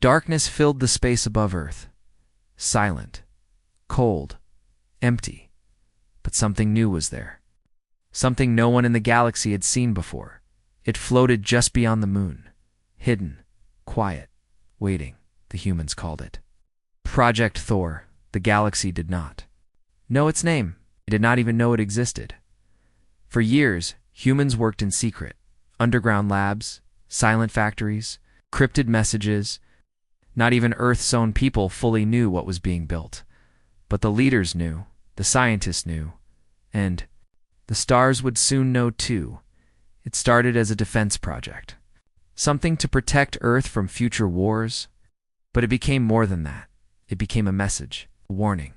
Darkness filled the space above Earth. Silent, cold, empty. But something new was there. Something no one in the galaxy had seen before. It floated just beyond the moon. Hidden, quiet, waiting, the humans called it. Project Thor. The galaxy did not know its name. It did not even know it existed. For years, humans worked in secret. Underground labs, silent factories, crypted messages. Not even Earth's own people fully knew what was being built. But the leaders knew, the scientists knew, and the stars would soon know too. It started as a defense project. Something to protect Earth from future wars. But it became more than that. It became a message, a warning.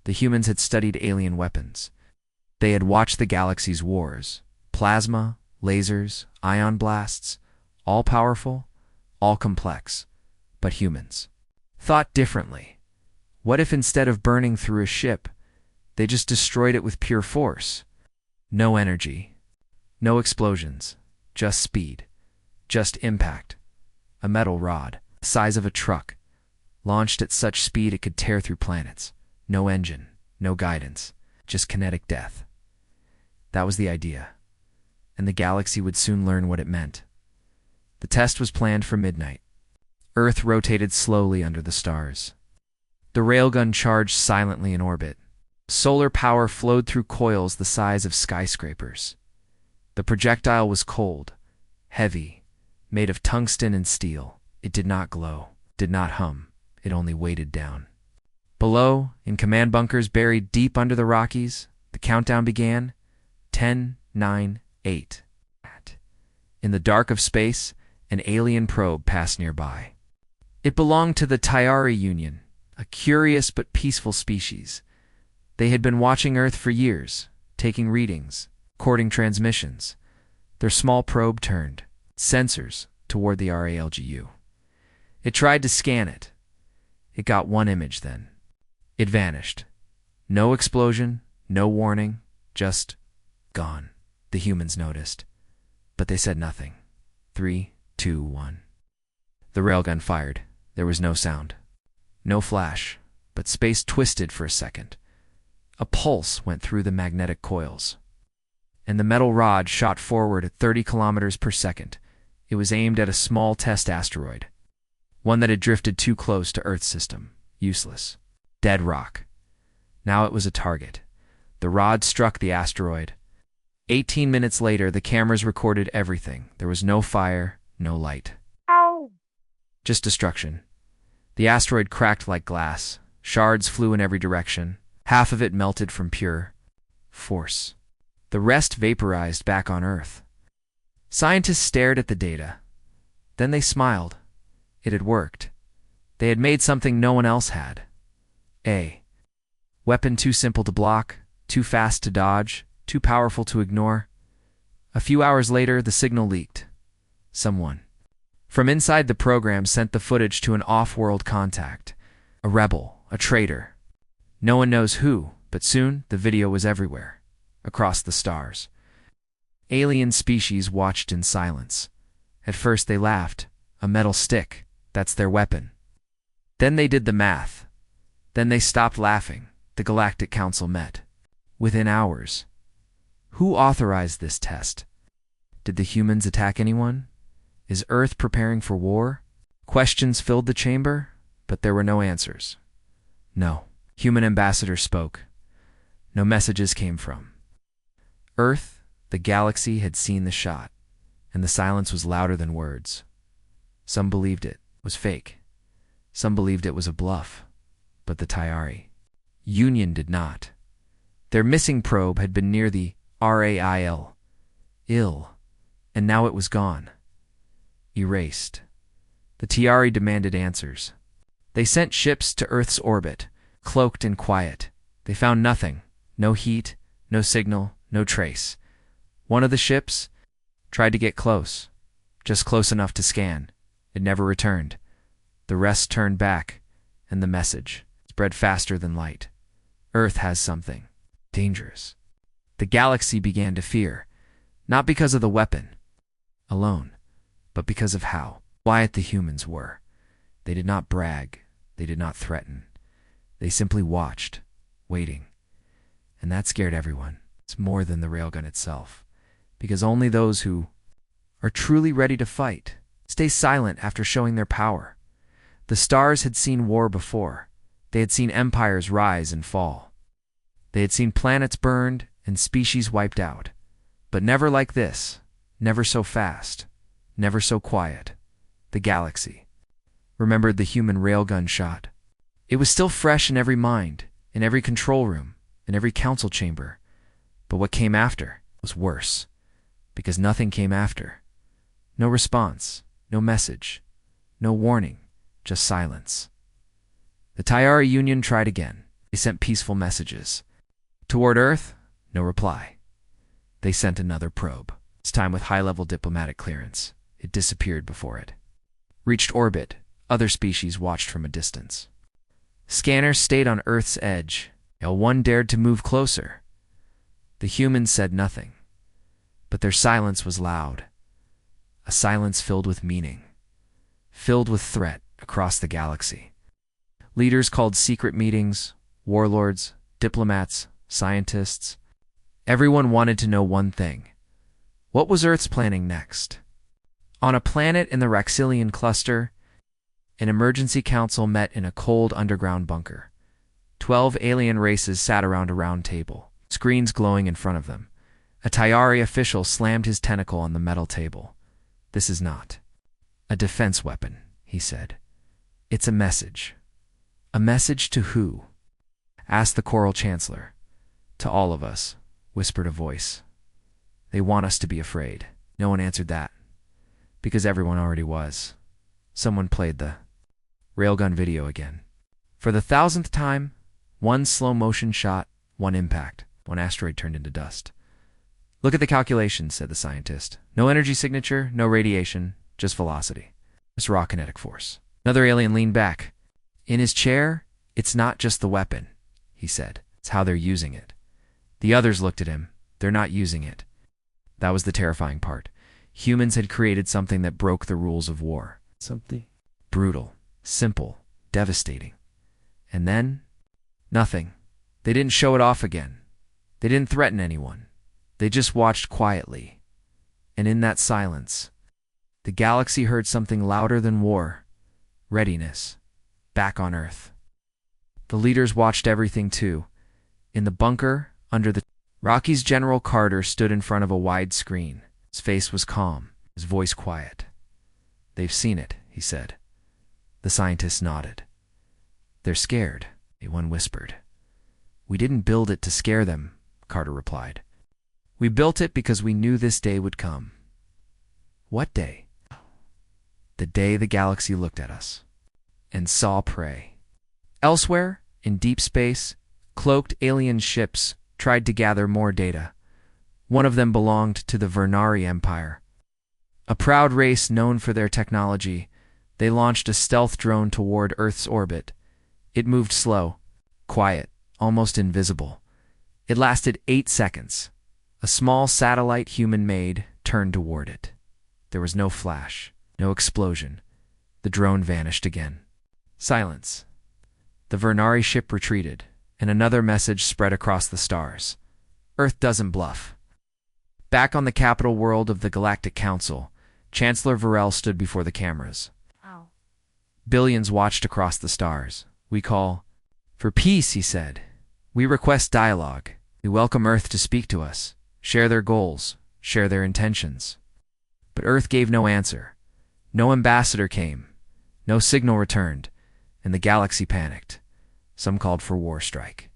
The humans had studied alien weapons. They had watched the galaxy's wars. Plasma, lasers, ion blasts, all powerful, all complex. But humans thought differently. What if instead of burning through a ship, they just destroyed it with pure force? No energy, no explosions, just speed, just impact. A metal rod, the size of a truck, launched at such speed it could tear through planets. No engine, no guidance, just kinetic death. That was the idea, and the galaxy would soon learn what it meant. The test was planned for midnight. Earth rotated slowly under the stars. The railgun charged silently in orbit. Solar power flowed through coils the size of skyscrapers. The projectile was cold, heavy, made of tungsten and steel. It did not glow, did not hum. It only weighted down. Below, in command bunkers buried deep under the Rockies, the countdown began. 10, 9, 8. In the dark of space, an alien probe passed nearby. It belonged to the Tyari Union, a curious but peaceful species. They had been watching Earth for years, taking readings, recording transmissions. Their small probe turned, sensors, toward the RALGU. It tried to scan it. It got one image then. It vanished. No explosion, no warning, just gone. The humans noticed, but they said nothing. 3, 2, 1. The railgun fired. There was no sound. No flash, but space twisted for a second. A pulse went through the magnetic coils, and the metal rod shot forward at 30 kilometers per second. It was aimed at a small test asteroid, one that had drifted too close to Earth's system. Useless. Dead rock. Now it was a target. The rod struck the asteroid. 18 minutes later, the cameras recorded everything. There was no fire, no light. Ow! Just destruction. The asteroid cracked like glass. Shards flew in every direction. Half of it melted from pure force. The rest vaporized back on Earth. Scientists stared at the data. Then they smiled. It had worked. They had made something no one else had. A weapon too simple to block, too fast to dodge, too powerful to ignore. A few hours later, the signal leaked. Someone from inside the program sent the footage to an off-world contact. A rebel, a traitor. No one knows who, but soon the video was everywhere, across the stars. Alien species watched in silence. At first they laughed. A metal stick, that's their weapon. Then they did the math. Then they stopped laughing. The Galactic Council met. Within hours. Who authorized this test? Did the humans attack anyone? Is Earth preparing for war? Questions filled the chamber, but there were no answers. No. Human ambassador spoke. No messages came from Earth. The galaxy had seen the shot, and the silence was louder than words. Some believed it was fake. Some believed it was a bluff. But the Tyari Union did not. Their missing probe had been near the RAIL, and now it was gone. Erased. The Tyari demanded answers. They sent ships to Earth's orbit, cloaked and quiet. They found nothing. No heat, no signal, no trace. One of the ships tried to get close, just close enough to scan. It never returned. The rest turned back, and the message spread faster than light. Earth has something dangerous. The galaxy began to fear, not because of the weapon alone, but because of how quiet the humans were. They did not brag. They did not threaten. They simply watched, waiting. And that scared everyone. It's more than the railgun itself. Because only those who are truly ready to fight stay silent after showing their power. The stars had seen war before. They had seen empires rise and fall. They had seen planets burned and species wiped out. But never like this. Never so fast. Never so quiet. The galaxy remembered the human railgun shot. It was still fresh in every mind, in every control room, in every council chamber. But what came after was worse, because nothing came after. No response, no message, no warning, just silence. The Tayari Union tried again. They sent peaceful messages. Toward Earth, no reply. They sent another probe, this time with high-level diplomatic clearance. It disappeared before it reached orbit. Other species watched from a distance. Scanners stayed on Earth's edge. L1 dared to move closer. The humans said nothing, but their silence was loud. A silence filled with meaning, filled with threat across the galaxy. Leaders called secret meetings, warlords, diplomats, scientists. Everyone wanted to know one thing. What was Earth's planning next? On a planet in the Raxilian cluster, an emergency council met in a cold underground bunker. 12 alien races sat around a round table, screens glowing in front of them. A Tayari official slammed his tentacle on the metal table. "This is not a defense weapon," he said. "It's a message." "A message to who?" asked the Choral Chancellor. "To all of us," whispered a voice. "They want us to be afraid." No one answered that, because everyone already was. Someone played the railgun video again. For the 1,000th time, one slow-motion shot, one impact, one asteroid turned into dust. "Look at the calculations," said the scientist. "No energy signature, no radiation, just velocity. Just raw kinetic force." Another alien leaned back. In his chair, "It's not just the weapon," he said. "It's how they're using it." The others looked at him. They're not using it. That was the terrifying part. Humans had created something that broke the rules of war. Something brutal, simple, devastating. And then, nothing. They didn't show it off again. They didn't threaten anyone. They just watched quietly. And in that silence, the galaxy heard something louder than war. Readiness. Back on Earth. The leaders watched everything too. In the bunker, under the Rocky's General Carter stood in front of a wide screen. His face was calm, his voice quiet. "They've seen it," he said. The scientists nodded. "They're scared," one whispered. "We didn't build it to scare them," Carter replied. "We built it because we knew this day would come." What day? The day the galaxy looked at us and saw prey. Elsewhere, in deep space, cloaked alien ships tried to gather more data. One of them belonged to the Vernari Empire. A proud race known for their technology, they launched a stealth drone toward Earth's orbit. It moved slow, quiet, almost invisible. It lasted 8 seconds. A small satellite human-made turned toward it. There was no flash, no explosion. The drone vanished again. Silence. The Vernari ship retreated, and another message spread across the stars. Earth doesn't bluff. Back on the capital world of the Galactic Council, Chancellor Varel stood before the cameras. Ow. Billions watched across the stars. "We call for peace," he said. "We request dialogue. We welcome Earth to speak to us, share their goals, share their intentions." But Earth gave no answer. No ambassador came. No signal returned, and the galaxy panicked. Some called for war strike.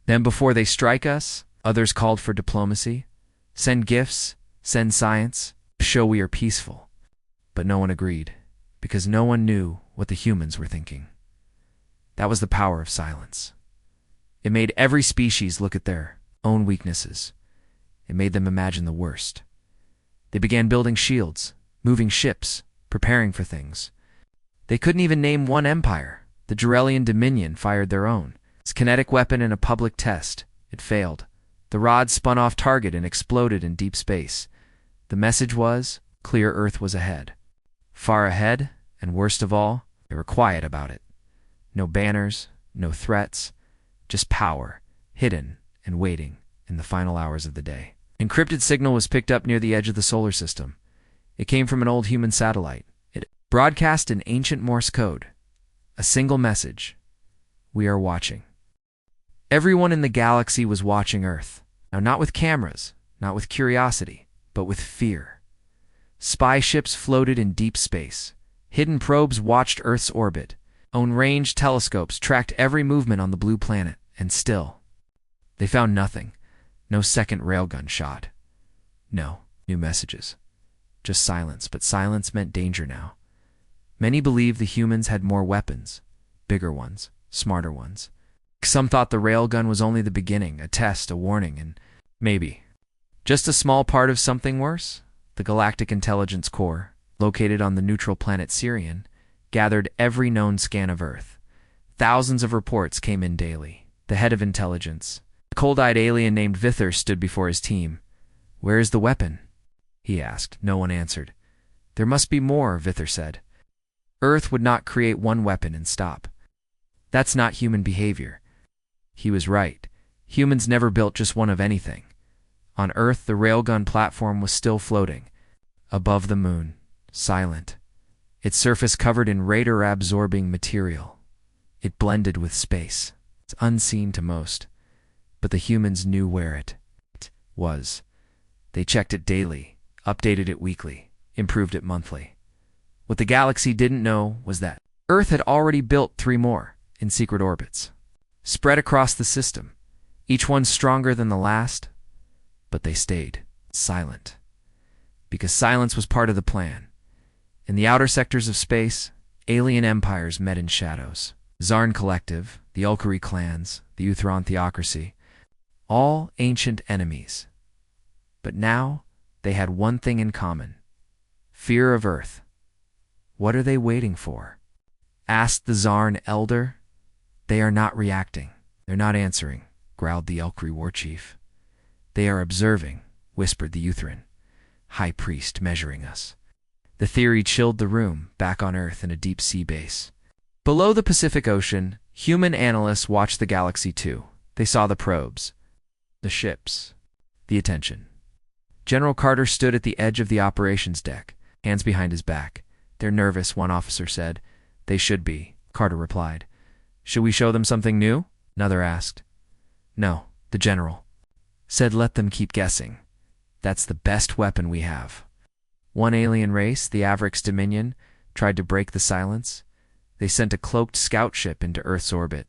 Then before they strike us, others called for diplomacy. Send gifts, send science, show we are peaceful. But no one agreed, because no one knew what the humans were thinking. That was the power of silence. It made every species look at their own weaknesses. It made them imagine the worst. They began building shields, moving ships, preparing for things. They couldn't even name one empire. The Jarelian Dominion fired their own. Its kinetic weapon in a public test. It failed. The rod spun off target and exploded in deep space. The message was, clear Earth was ahead. Far ahead, and worst of all, They were quiet about it. No banners, no threats, just power, hidden and waiting in the final hours of the day. Encrypted signal was picked up near the edge of the solar system. It came from an old human satellite. It broadcast in ancient Morse code. A single message. We are watching. Everyone in the galaxy was watching Earth. Now, not with cameras, not with curiosity, but with fear. Spy ships floated in deep space. Hidden probes watched Earth's orbit. Long-range telescopes tracked every movement on the blue planet, and still, they found nothing. No second railgun shot. No new messages. Just silence, but silence meant danger now. Many believed the humans had more weapons, bigger ones, smarter ones. Some thought the railgun was only the beginning, a test, a warning, and maybe just a small part of something worse. The Galactic Intelligence Corps, located on the neutral planet Sirian, gathered every known scan of Earth. Thousands of reports came in daily. The head of intelligence, a cold-eyed alien named Vither, stood before his team. "Where is the weapon?" he asked. No one answered. "There must be more," Vither said. "Earth would not create one weapon and stop. That's not human behavior." He was right. Humans never built just one of anything. On Earth, the railgun platform was still floating, above the moon, silent. Its surface covered in radar-absorbing material. It blended with space. It's unseen to most, but the humans knew where it was. They checked it daily, updated it weekly, improved it monthly. What the galaxy didn't know was that Earth had already built 3 more in secret orbits, spread across the system, each one stronger than the last, but they stayed silent. Because silence was part of the plan. In the outer sectors of space, alien empires met in shadows. Zarn Collective, the Ulkari clans, the Uthron theocracy, all ancient enemies. But now they had one thing in common: fear of Earth. What are they waiting for? Asked the Zarn elder. They are not reacting. They're not answering, growled the Ulkari war chief. They are observing, whispered the Uthran, high priest measuring us. The theory chilled the room, back on Earth in a deep-sea base. Below the Pacific Ocean, human analysts watched the galaxy too. They saw the probes, the ships, the attention. General Carter stood at the edge of the operations deck, hands behind his back. "They're nervous," one officer said. "They should be," Carter replied. "Should we show them something new?" another asked. "No," the general said. "Let them keep guessing. That's the best weapon we have." One alien race, the Avrix Dominion, tried to break the silence. They sent a cloaked scout ship into Earth's orbit.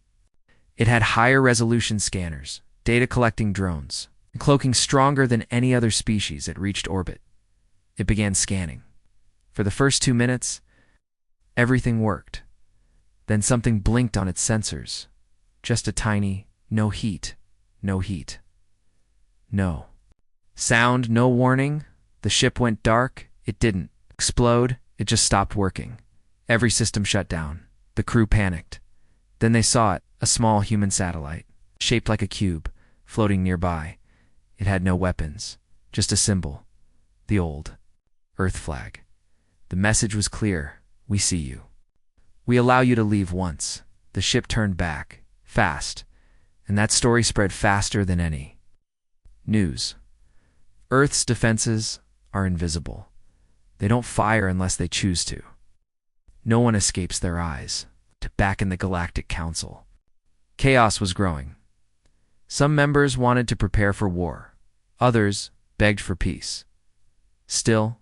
It had higher resolution scanners, data-collecting drones, and cloaking stronger than any other species. It reached orbit. It began scanning. For the first 2 minutes, everything worked. Then something blinked on its sensors. Just a tiny, no heat, no heat. No sound, no warning. The ship went dark. It didn't explode. It just stopped working. Every system shut down. The crew panicked. Then they saw it, a small human satellite, shaped like a cube, floating nearby. It had no weapons, just a symbol, the old Earth flag. The message was clear: we see you. We allow you to leave once. The ship turned back, fast, and that story spread faster than any news. Earth's defenses are invisible. They don't fire unless they choose to. No one escapes their eyes. Back in the Galactic Council, chaos was growing. Some members wanted to prepare for war. Others begged for peace. Still,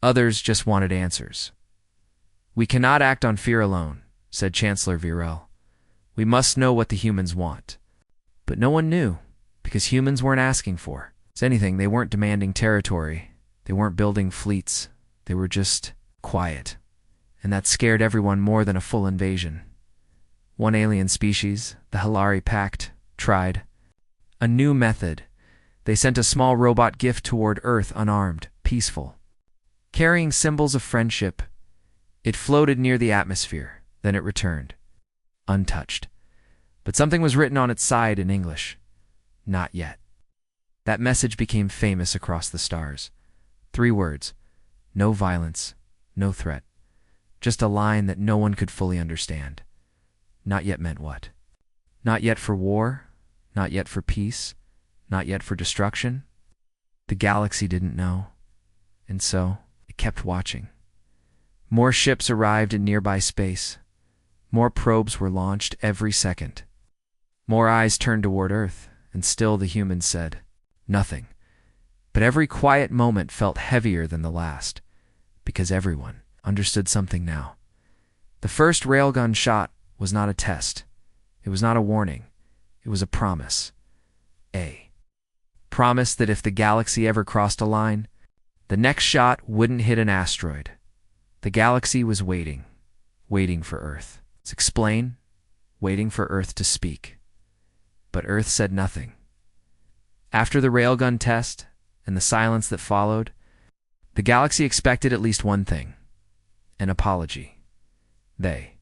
others just wanted answers. "We cannot act on fear alone," said Chancellor Virel. "We must know what the humans want." But no one knew, because humans weren't asking for anything. They weren't demanding territory. They weren't building fleets. They were just quiet. And that scared everyone more than a full invasion. One alien species, the Hilari Pact, tried a new method. They sent a small robot gift toward Earth, unarmed, peaceful, carrying symbols of friendship. It floated near the atmosphere, then it returned, untouched. But something was written on its side in English. Not yet. That message became famous across the stars. 3 words: no violence, no threat. Just a line that no one could fully understand. Not yet meant what? Not yet for war? Not yet for peace? Not yet for destruction? The galaxy didn't know, and so it kept watching. More ships arrived in nearby space. More probes were launched every second. More eyes turned toward Earth, and still the humans said nothing. But every quiet moment felt heavier than the last, because everyone understood something now. The first railgun shot was not a test. It was not a warning. It was a promise. A promise that if the galaxy ever crossed a line, the next shot wouldn't hit an asteroid. The galaxy was waiting for Earth. Explain, waiting for Earth to speak. But Earth said nothing. After the railgun test and the silence that followed, the galaxy expected at least one thing: an apology. They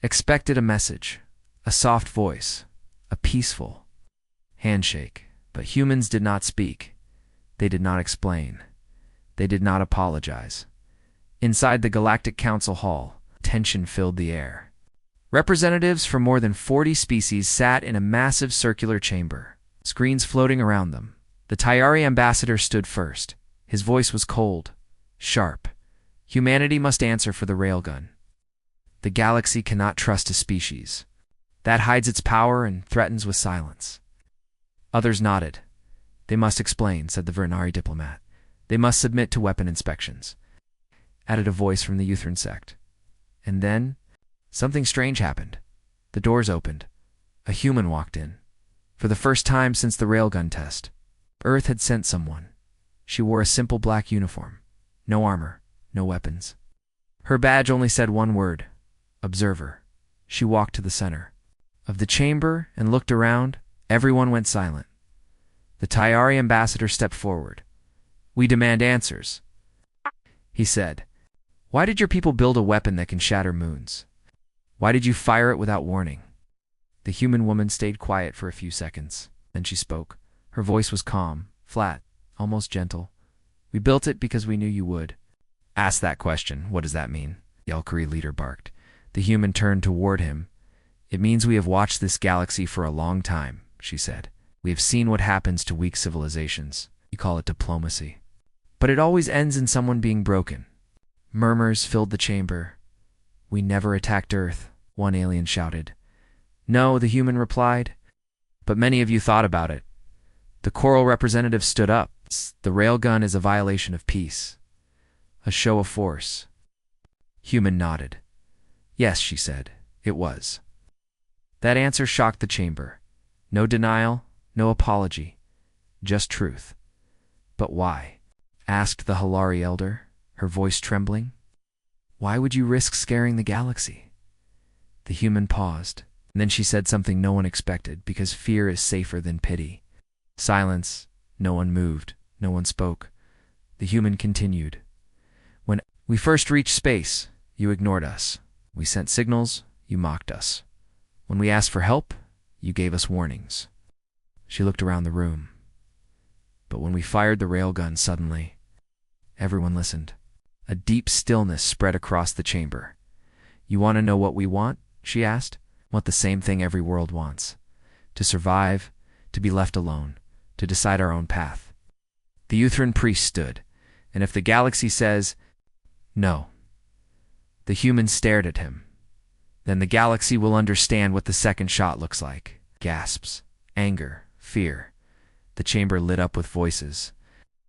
expected a message, a soft voice, a peaceful handshake. But humans did not speak. They did not explain. They did not apologize. Inside the Galactic Council Hall, tension filled the air. Representatives from more than 40 species sat in a massive circular chamber, screens floating around them. The Tyari ambassador stood first. His voice was cold, sharp. Humanity must answer for the railgun. The galaxy cannot trust a species. That hides its power and threatens with silence. Others nodded. They must explain, said the Vernari diplomat. They must submit to weapon inspections, added a voice from the Uthran sect. And then something strange happened. The doors opened. A human walked in. For the first time since the railgun test, Earth had sent someone. She wore a simple black uniform. No armor, no weapons. Her badge only said one word: observer. She walked to the center of the chamber and looked around. Everyone went silent. The Tyari ambassador stepped forward. We demand answers, he said. Why did your people build a weapon that can shatter moons? Why did you fire it without warning? The human woman stayed quiet for a few seconds. Then she spoke. Her voice was calm, flat, almost gentle. We built it because we knew you would. Ask that question. What does that mean? The Alkari leader barked. The human turned toward him. It means we have watched this galaxy for a long time, she said. We have seen what happens to weak civilizations. You call it diplomacy. But it always ends in someone being broken. Murmurs filled the chamber. We never attacked Earth, one alien shouted. No, the human replied. But many of you thought about it. The Coral representative stood up. The railgun is a violation of peace. A show of force. Human nodded. Yes, she said. It was. That answer shocked the chamber. No denial, no apology. Just truth. But why? Asked the Halari elder, her voice trembling. Why would you risk scaring the galaxy? The human paused, and then she said something no one expected, because fear is safer than pity. Silence. No one moved. No one spoke. The human continued. When we first reached space, you ignored us. We sent signals, you mocked us. When we asked for help, you gave us warnings. She looked around the room. But when we fired the railgun suddenly, everyone listened. A deep stillness spread across the chamber. You want to know what we want? She asked. Want the same thing every world wants. To survive, to be left alone, to decide our own path. The Uthran priest stood, and if the galaxy says, no, the humans stared at him. Then the galaxy will understand what the second shot looks like. Gasps, anger, fear. The chamber lit up with voices.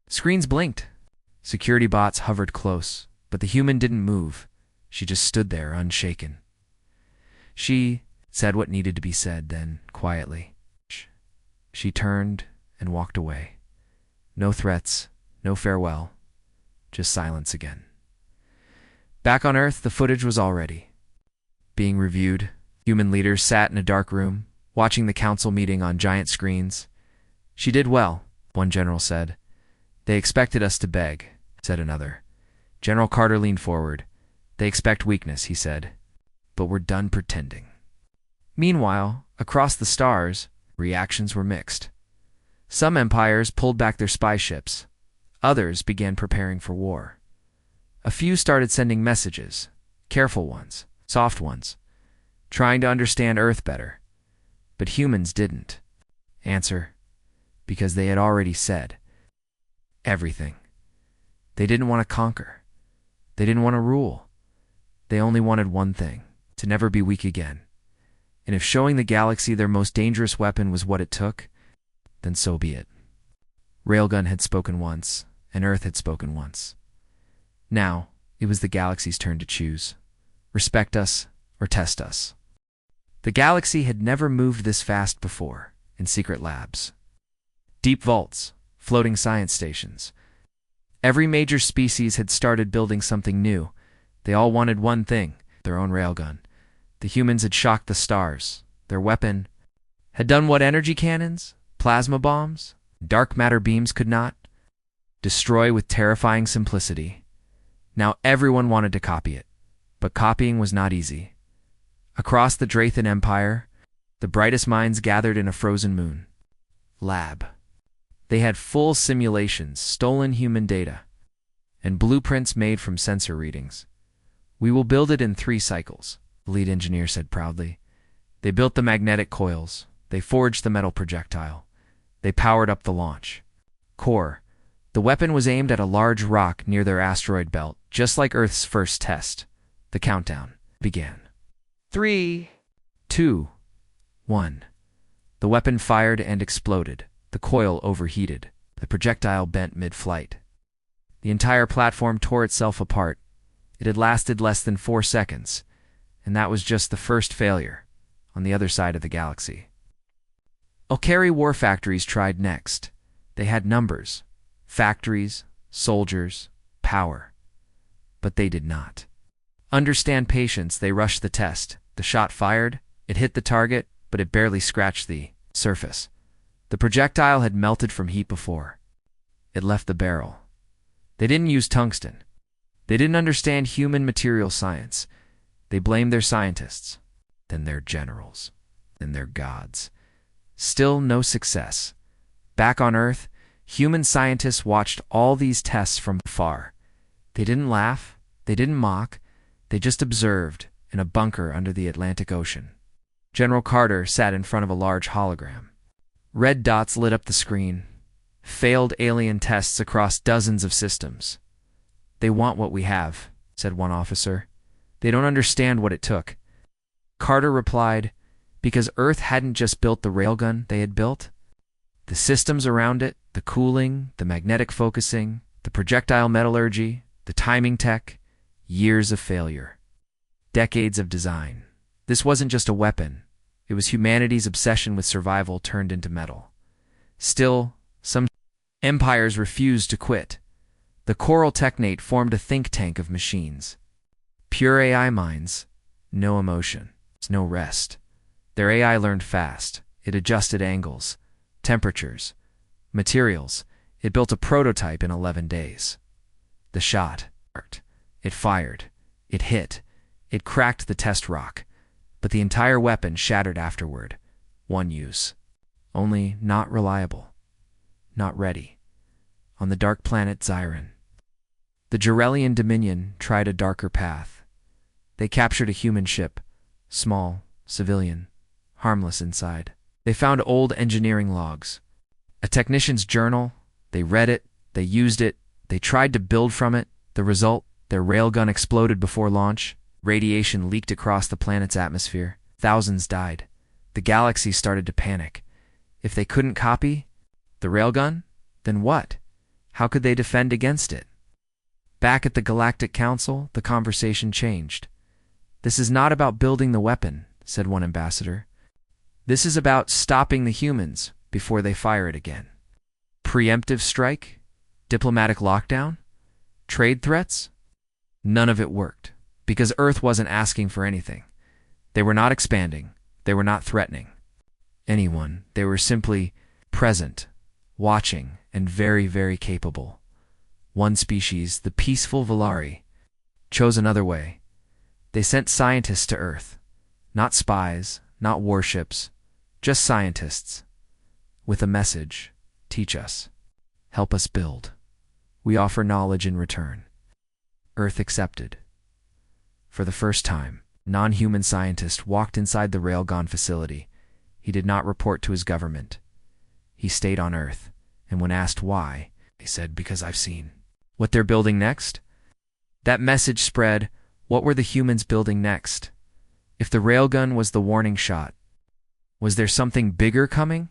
Screens blinked. Security bots hovered close, but the human didn't move. She just stood there, unshaken. She said what needed to be said, then, quietly. She turned and walked away. No threats, no farewell, just silence again. Back on Earth, the footage was all ready. Being reviewed, human leaders sat in a dark room, watching the council meeting on giant screens. She did well, one general said. They expected us to beg, said another. General Carter leaned forward. They expect weakness, he said. But we're done pretending. Meanwhile, across the stars, reactions were mixed. Some empires pulled back their spy ships. Others began preparing for war. A few started sending messages, careful ones, soft ones, trying to understand Earth better. But humans didn't. Answer: because they had already said everything. They didn't want to conquer. They didn't want to rule. They only wanted one thing: to never be weak again. And if showing the galaxy their most dangerous weapon was what it took, then so be it. Railgun had spoken once, and Earth had spoken once. Now, it was the galaxy's turn to choose. Respect us or test us. The galaxy had never moved this fast before, in secret labs. Deep vaults, floating science stations. Every major species had started building something new. They all wanted one thing: their own railgun. The humans had shocked the stars. Their weapon had done what energy cannons, plasma bombs, dark matter beams could not: destroy with terrifying simplicity. Now everyone wanted to copy it, but copying was not easy. Across the Drathan Empire, the brightest minds gathered in a frozen moon lab. They had full simulations, stolen human data, and blueprints made from sensor readings. "We will build it in 3 cycles," the lead engineer said proudly. They built the magnetic coils. They forged the metal projectile. They powered up the launch core. The weapon was aimed at a large rock near their asteroid belt, just like Earth's first test. The countdown began. 3, 2, 1. The weapon fired and exploded. The coil overheated. The projectile bent mid-flight. The entire platform tore itself apart. It had lasted less than 4 seconds, and that was just the first failure on the other side of the galaxy. Okari war factories tried next. They had numbers, factories, soldiers, power. But they did not understand patience. They rushed the test. The shot fired. It hit the target, but it barely scratched the surface. The projectile had melted from heat before it left the barrel. They didn't use tungsten. They didn't understand human material science. They blamed their scientists, then their generals, then their gods. Still no success. Back on Earth, human scientists watched all these tests from afar. They didn't laugh. They didn't mock. They just observed in a bunker under the Atlantic Ocean. General Carter sat in front of a large hologram. Red dots lit up the screen. Failed alien tests across dozens of systems. "They want what we have," said one officer. "They don't understand what it took." Carter replied, "Because Earth hadn't just built the railgun they had built. The systems around it, the cooling, the magnetic focusing, the projectile metallurgy, the timing tech, years of failure. Decades of design. This wasn't just a weapon. It was humanity's obsession with survival turned into metal." Still, some empires refused to quit. The Coral Technate formed a think tank of machines. Pure AI minds, no emotion, no rest. Their AI learned fast. It adjusted angles, temperatures, materials. It built a prototype in 11 days. The shot worked. It fired. It hit. It cracked the test rock. But the entire weapon shattered afterward. One use. Only not reliable. Not ready. On the dark planet Zyron. The Jarelian Dominion tried a darker path. They captured a human ship. Small, civilian, harmless inside. They found old engineering logs. A technician's journal. They read it. They used it. They tried to build from it. The result? Their railgun exploded before launch. Radiation leaked across the planet's atmosphere. Thousands died. The galaxy started to panic. If they couldn't copy the railgun, then what? How could they defend against it? Back at the Galactic Council, the conversation changed. "This is not about building the weapon," said one ambassador. "This is about stopping the humans before they fire it again." Preemptive strike? Diplomatic lockdown? Trade threats? None of it worked, because Earth wasn't asking for anything. They were not expanding. They were not threatening anyone. They were simply present, watching, and very, very capable. One species, the peaceful Valari, chose another way. They sent scientists to Earth. Not spies, not warships, just scientists. With a message: teach us. Help us build. We offer knowledge in return. Earth accepted. For the first time, a non-human scientist walked inside the Railgun facility. He did not report to his government. He stayed on Earth, and when asked why, he said, "Because I've seen what they're building next." That message spread. What were the humans building next? If the Railgun was the warning shot, was there something bigger coming?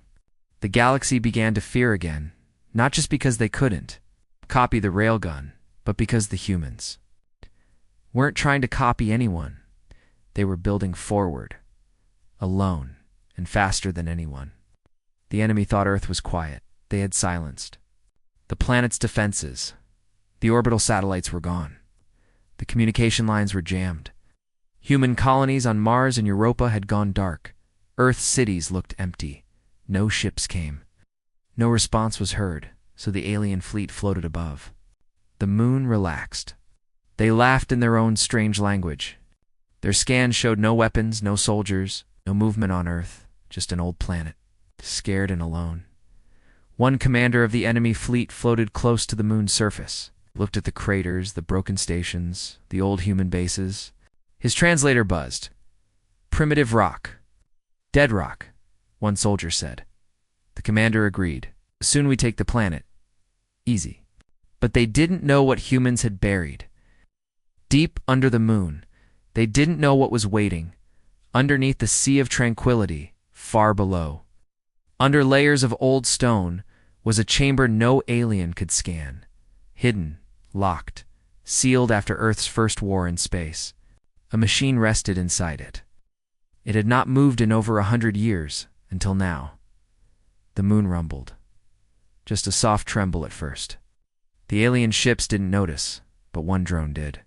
The galaxy began to fear again, not just because they couldn't copy the Railgun, but because the humans weren't trying to copy anyone. They were building forward, alone, and faster than anyone. The enemy thought Earth was quiet. They had silenced the planet's defenses. The orbital satellites were gone. The communication lines were jammed. Human colonies on Mars and Europa had gone dark. Earth's cities looked empty. No ships came. No response was heard, so the alien fleet floated above. The moon relaxed. They laughed in their own strange language. Their scans showed no weapons, no soldiers, no movement on Earth, just an old planet, scared and alone. One commander of the enemy fleet floated close to the moon's surface, looked at the craters, the broken stations, the old human bases. His translator buzzed. "Primitive rock. Dead rock," one soldier said. The commander agreed. "Soon we take the planet. Easy." But they didn't know what humans had buried. Deep under the moon, they didn't know what was waiting. Underneath the sea of tranquility, far below. Under layers of old stone was a chamber no alien could scan. Hidden, locked, sealed after Earth's first war in space. A machine rested inside it. It had not moved in over 100 years, until now. The moon rumbled. Just a soft tremble at first. The alien ships didn't notice, but one drone did.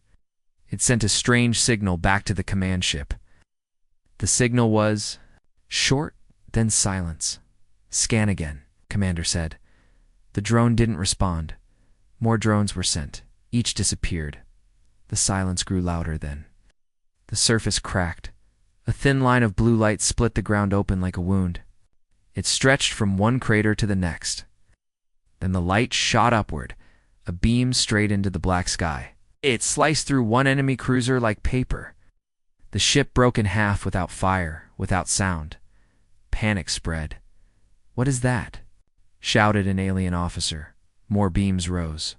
It sent a strange signal back to the command ship. The signal was short, then silence. "Scan again," Commander said. The drone didn't respond. More drones were sent. Each disappeared. The silence grew louder then. The surface cracked. A thin line of blue light split the ground open like a wound. It stretched from one crater to the next. Then the light shot upward, a beam straight into the black sky. It sliced through one enemy cruiser like paper. The ship broke in half without fire, without sound. Panic spread. "What is that?" shouted an alien officer. More beams rose.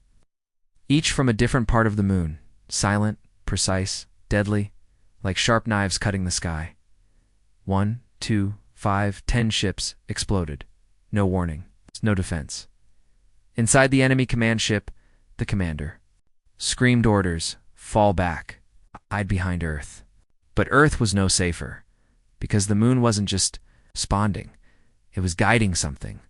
Each from a different part of the moon, silent, precise, deadly, like sharp knives cutting the sky. 1, 2, 5, 10 ships exploded. No warning, no defense. Inside the enemy command ship, the commander screamed orders, "Fall back, hide behind Earth." But Earth was no safer, because the moon wasn't just responding. It was guiding something.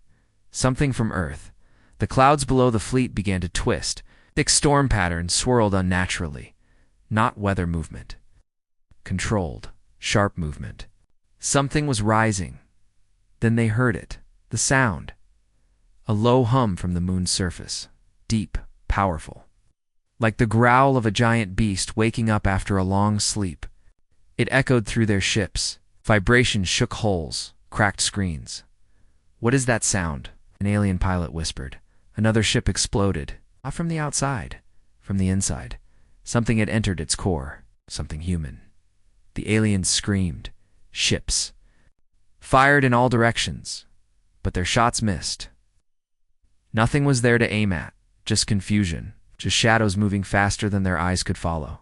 Something from Earth. The clouds below the fleet began to twist. Thick storm patterns swirled unnaturally. Not weather movement. Controlled, sharp movement. Something was rising. Then they heard it. The sound. A low hum from the moon's surface. Deep, powerful. Like the growl of a giant beast waking up after a long sleep. It echoed through their ships. Vibrations shook hulls, cracked screens. "What is that sound?" an alien pilot whispered. Another ship exploded. Not from the outside, from the inside. Something had entered its core, something human. The aliens screamed. Ships fired in all directions, but their shots missed. Nothing was there to aim at, just confusion, just shadows moving faster than their eyes could follow.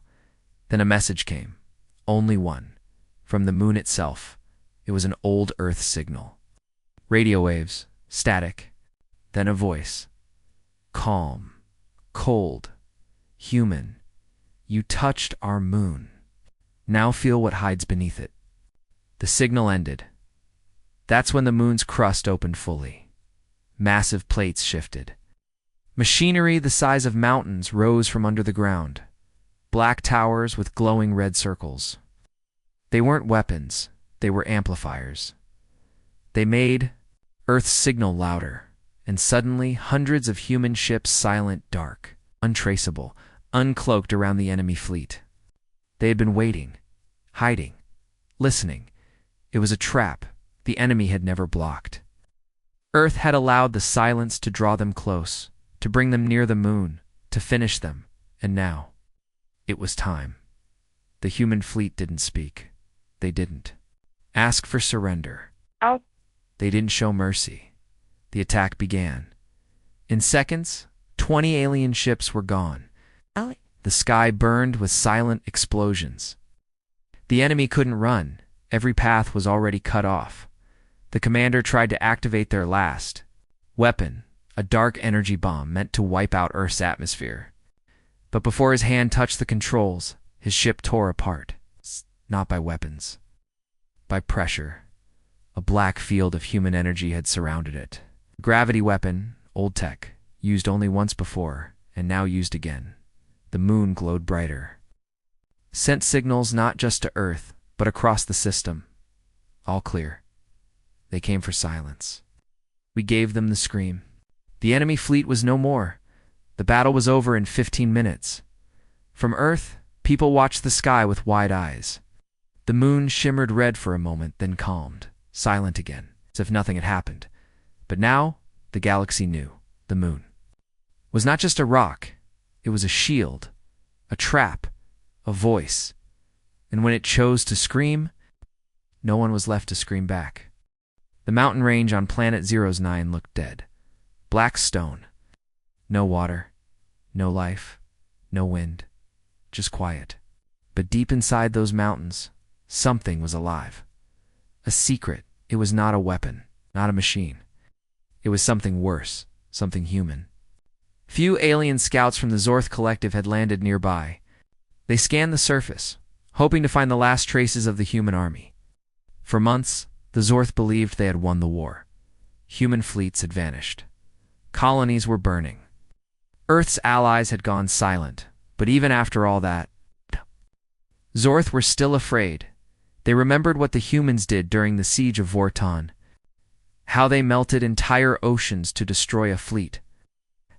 Then a message came. Only one. From the moon itself. It was an old Earth signal. Radio waves, static, then a voice. "Calm, cold, human. You touched our moon. Now feel what hides beneath it." The signal ended. That's when the moon's crust opened fully. Massive plates shifted. Machinery the size of mountains rose from under the ground. Black towers with glowing red circles. They weren't weapons, they were amplifiers. They made Earth's signal louder, and suddenly hundreds of human ships silent, dark, untraceable, uncloaked around the enemy fleet. They had been waiting, hiding, listening. It was a trap the enemy had never blocked. Earth had allowed the silence to draw them close, to bring them near the moon, to finish them, and now it was time. The human fleet didn't speak. They didn't ask for surrender. Out. They didn't show mercy. The attack began. In seconds, 20 alien ships were gone. The sky burned with silent explosions. The enemy couldn't run. Every path was already cut off. The commander tried to activate their last weapon, a dark energy bomb meant to wipe out Earth's atmosphere. But before his hand touched the controls, his ship tore apart. Not by weapons, by pressure. A black field of human energy had surrounded it. Gravity weapon, old tech, used only once before, and now used again. The moon glowed brighter. Sent signals not just to Earth, but across the system. All clear. They came for silence. We gave them the scream. The enemy fleet was no more. The battle was over in 15 minutes. From Earth, people watched the sky with wide eyes. The moon shimmered red for a moment, then calmed, silent again, as if nothing had happened. But now, the galaxy knew. The moon was not just a rock. It was a shield, a trap, a voice. And when it chose to scream, no one was left to scream back. The mountain range on Planet 09 looked dead. Black stone. No water, no life, no wind, just quiet. But deep inside those mountains, something was alive. A secret. It was not a weapon, not a machine. It was something worse, something human. Few alien scouts from the Zorth Collective had landed nearby. They scanned the surface, hoping to find the last traces of the human army. For months, the Zorth believed they had won the war. Human fleets had vanished. Colonies were burning. Earth's allies had gone silent, but even after all that, Zorth were still afraid. They remembered what the humans did during the siege of Vorton, how they melted entire oceans to destroy a fleet,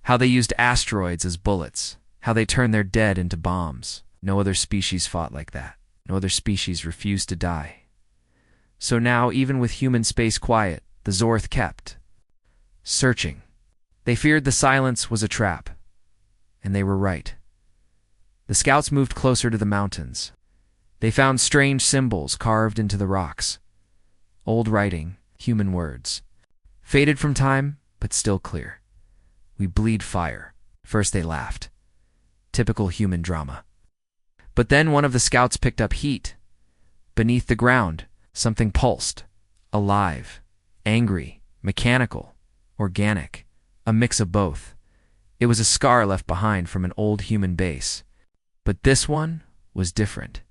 how they used asteroids as bullets, how they turned their dead into bombs. No other species fought like that. No other species refused to die. So now, even with human space quiet, the Zorth kept searching. They feared the silence was a trap, and they were right. The scouts moved closer to the mountains. They found strange symbols carved into the rocks. Old writing, human words. Faded from time, but still clear. We bleed fire. First they laughed. Typical human drama. But then one of the scouts picked up heat. Beneath the ground, something pulsed. Alive. Angry. Mechanical. Organic. A mix of both. It was a scar left behind from an old human base. But this one was different.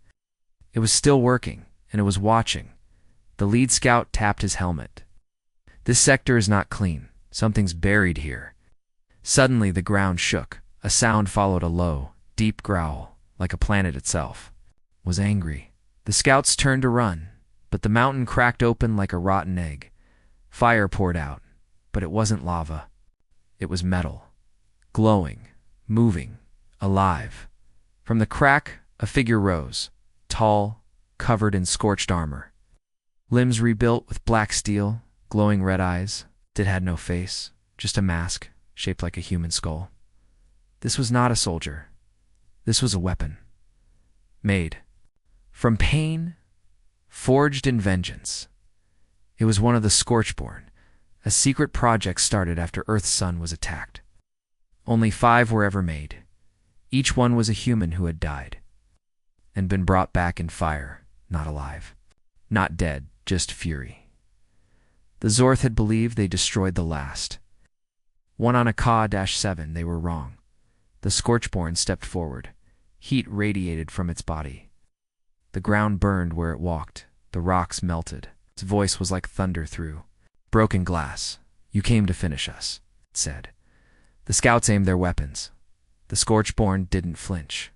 It was still working, and it was watching. The lead scout tapped his helmet. This sector is not clean. Something's buried here. Suddenly the ground shook. A sound followed a low, deep growl, like a planet itself. It was angry. The scouts turned to run, but the mountain cracked open like a rotten egg. Fire poured out, but it wasn't lava. It was metal. Glowing, moving, alive. From the crack, a figure rose. Tall, covered in scorched armor. Limbs rebuilt with black steel, glowing red eyes. It had no face, just a mask, shaped like a human skull. This was not a soldier. This was a weapon. Made from pain, forged in vengeance. It was one of the Scorchborn, a secret project started after Earth's sun was attacked. Only 5 were ever made. Each one was a human who had died and been brought back in fire, not alive. Not dead, just fury. The Zorth had believed they destroyed the last. One on a Ka-7, they were wrong. The Scorchborn stepped forward. Heat radiated from its body. The ground burned where it walked. The rocks melted. Its voice was like thunder through broken glass. You came to finish us, it said. The scouts aimed their weapons. The Scorchborn didn't flinch.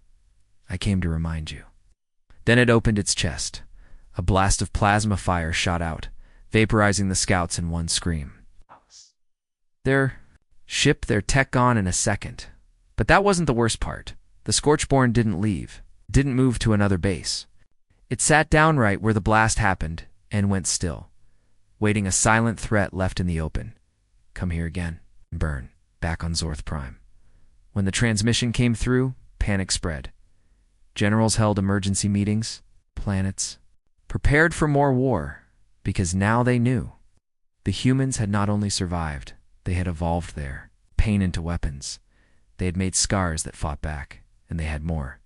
I came to remind you. Then it opened its chest. A blast of plasma fire shot out, vaporizing the scouts in one scream. Their ship, their tech gone in a second. But that wasn't the worst part. The Scorchborn didn't leave, didn't move to another base. It sat down right where the blast happened and went still, waiting a silent threat left in the open. Come here again. Burn. Back on Zorth Prime. When the transmission came through, panic spread. Generals held emergency meetings, planets prepared for more war, because now they knew. The humans had not only survived, they had evolved their pain into weapons. They had made scars that fought back, and they had more.